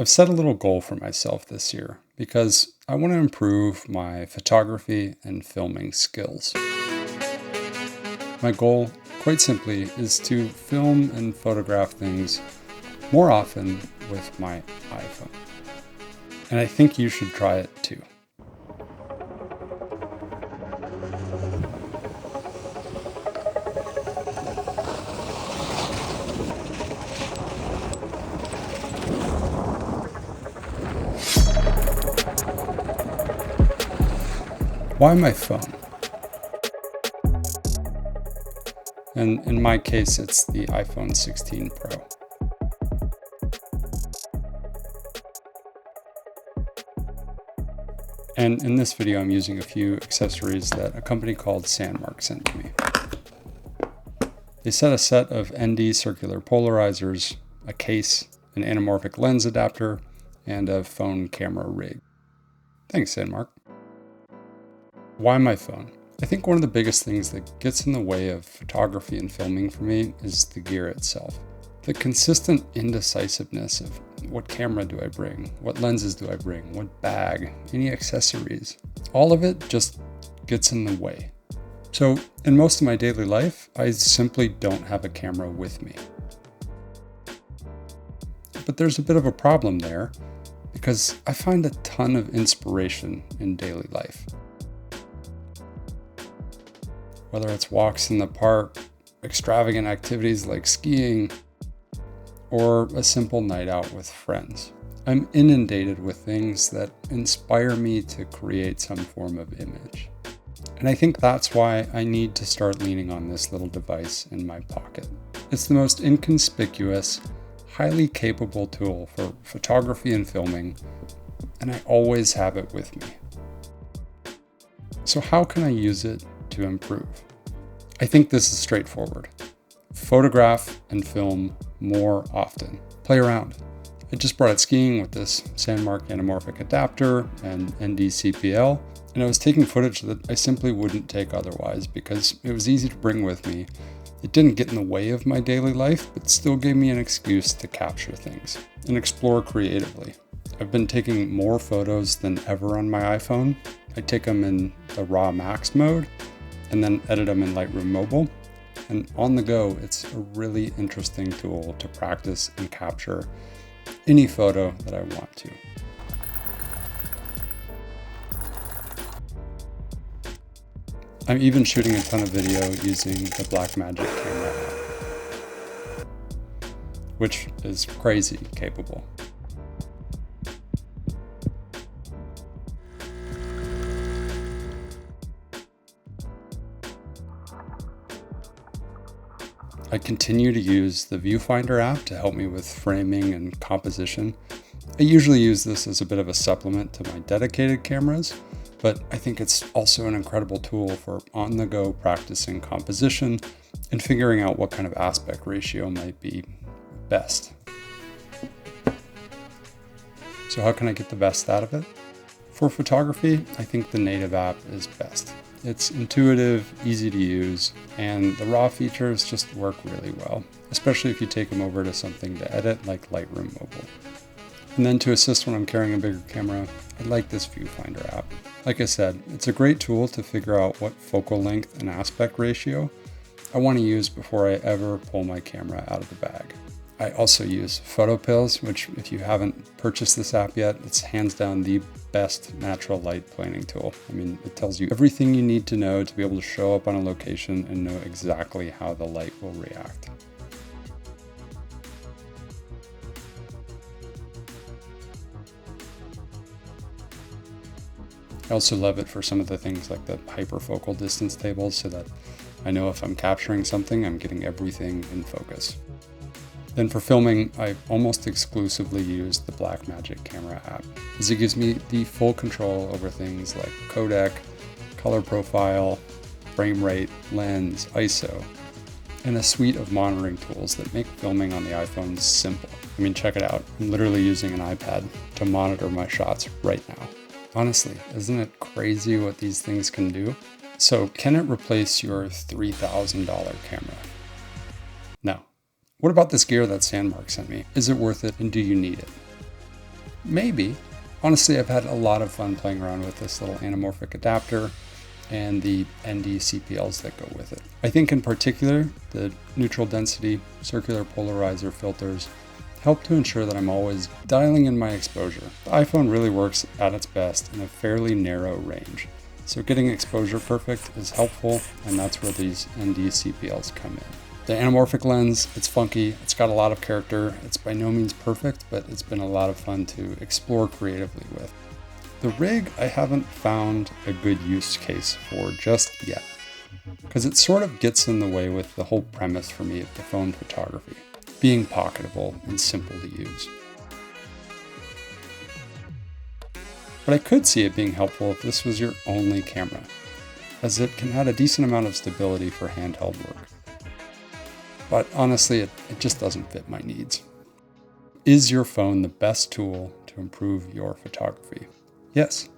I've set a little goal for myself this year because I want to improve my photography and filming skills. My goal, quite simply, is to film and photograph things more often with my iPhone. And I think you should try it too. Why my phone? And in my case, it's the iPhone 16 Pro. And in this video, I'm using a few accessories that a company called Sandmark sent to me. They sent a set of ND circular polarizers, a case, an anamorphic lens adapter, and a phone camera rig. Thanks, Sandmark. Why my phone? I think one of the biggest things that gets in the way of photography and filming for me is the gear itself. The consistent indecisiveness of what camera do I bring, what lenses do I bring, what bag, any accessories. All of it just gets in the way. So in most of my daily life, I simply don't have a camera with me. But there's a bit of a problem there because I find a ton of inspiration in daily life. Whether it's walks in the park, extravagant activities like skiing, or a simple night out with friends. I'm inundated with things that inspire me to create some form of image. And I think that's why I need to start leaning on this little device in my pocket. It's the most inconspicuous, highly capable tool for photography and filming, and I always have it with me. So how can I use it to improve? I think this is straightforward. Photograph and film more often. Play around. I just brought out skiing with this Sandmark anamorphic adapter and ND CPL, and I was taking footage that I simply wouldn't take otherwise because it was easy to bring with me. It didn't get in the way of my daily life, but still gave me an excuse to capture things and explore creatively. I've been taking more photos than ever on my iPhone. I take them in the RAW Max mode and then edit them in Lightroom Mobile. And on the go, it's a really interesting tool to practice and capture any photo that I want to. I'm even shooting a ton of video using the Blackmagic camera app, which is crazy capable. I continue to use the Viewfinder app to help me with framing and composition. I usually use this as a bit of a supplement to my dedicated cameras, but I think it's also an incredible tool for on-the-go practicing composition and figuring out what kind of aspect ratio might be best. So how can I get the best out of it? For photography, I think the native app is best. It's intuitive, easy to use, and the raw features just work really well, especially if you take them over to something to edit like Lightroom Mobile. And then to assist when I'm carrying a bigger camera, I like this Viewfinder app. Like I said, it's a great tool to figure out what focal length and aspect ratio I want to use before I ever pull my camera out of the bag. I also use PhotoPills, which if you haven't purchased this app yet, it's hands down the best natural light planning tool. I mean, it tells you everything you need to know to be able to show up on a location and know exactly how the light will react. I also love it for some of the things like the hyperfocal distance tables so that I know if I'm capturing something, I'm getting everything in focus. Then for filming, I almost exclusively use the Blackmagic camera app, as it gives me the full control over things like codec, color profile, frame rate, lens, ISO, and a suite of monitoring tools that make filming on the iPhone simple. I mean, check it out. I'm literally using an iPad to monitor my shots right now. Honestly, isn't it crazy what these things can do? So can it replace your $3,000 camera? No. What about this gear that Sandmark sent me? Is it worth it and do you need it? Maybe. Honestly, I've had a lot of fun playing around with this little anamorphic adapter and the ND CPLs that go with it. I think in particular, the neutral density circular polarizer filters help to ensure that I'm always dialing in my exposure. The iPhone really works at its best in a fairly narrow range, so getting exposure perfect is helpful, and that's where these ND CPLs come in. The anamorphic lens, it's funky, it's got a lot of character, it's by no means perfect, but it's been a lot of fun to explore creatively with. The rig I haven't found a good use case for just yet, because it sort of gets in the way with the whole premise for me of the phone photography, being pocketable and simple to use. But I could see it being helpful if this was your only camera, as it can add a decent amount of stability for handheld work. But honestly, it just doesn't fit my needs. Is your phone the best tool to improve your photography? Yes,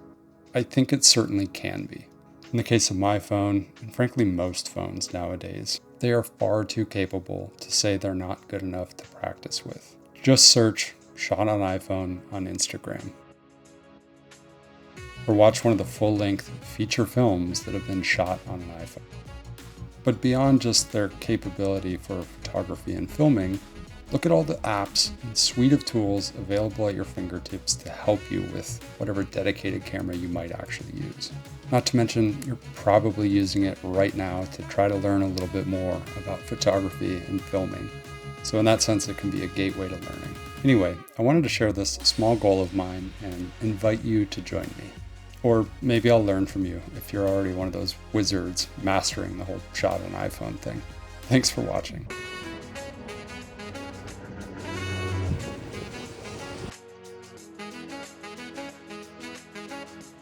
I think it certainly can be. In the case of my phone, and frankly most phones nowadays, they are far too capable to say they're not good enough to practice with. Just search "shot on iPhone" on Instagram. Or watch one of the full-length feature films that have been shot on an iPhone. But beyond just their capability for photography and filming, look at all the apps and suite of tools available at your fingertips to help you with whatever dedicated camera you might actually use. Not to mention, you're probably using it right now to try to learn a little bit more about photography and filming. So in that sense, it can be a gateway to learning. Anyway, I wanted to share this small goal of mine and invite you to join me. Or maybe I'll learn from you if you're already one of those wizards mastering the whole shot on iPhone thing. Thanks for watching.